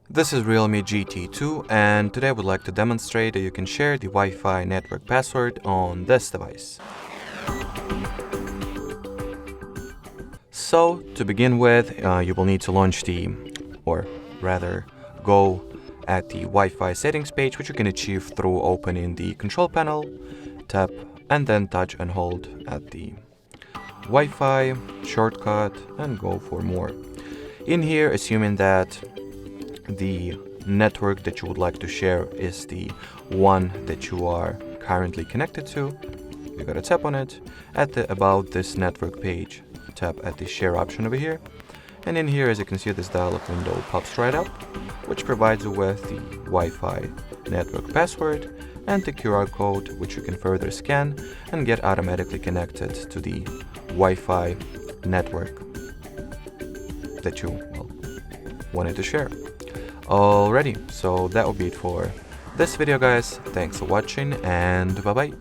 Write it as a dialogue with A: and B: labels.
A: This is Realme GT2, and today I would like to demonstrate that you can share the Wi-Fi network password on this device. So to begin with, you will need to launch go at the Wi-Fi settings page, which you can achieve through opening the control panel, tap and then touch and hold at the Wi-Fi shortcut and go for more. In here, assuming that the network that you would like to share is the one that you are currently connected to, you gotta tap on it. At the About This Network page, tap at the Share option over here. And in here, as you can see, this dialog window pops right up, which provides you with the Wi-Fi network password and the QR code, which you can further scan and get automatically connected to the Wi-Fi network that you wanted to share. Alrighty, so that will be it for this video, guys. Thanks for watching, and bye bye.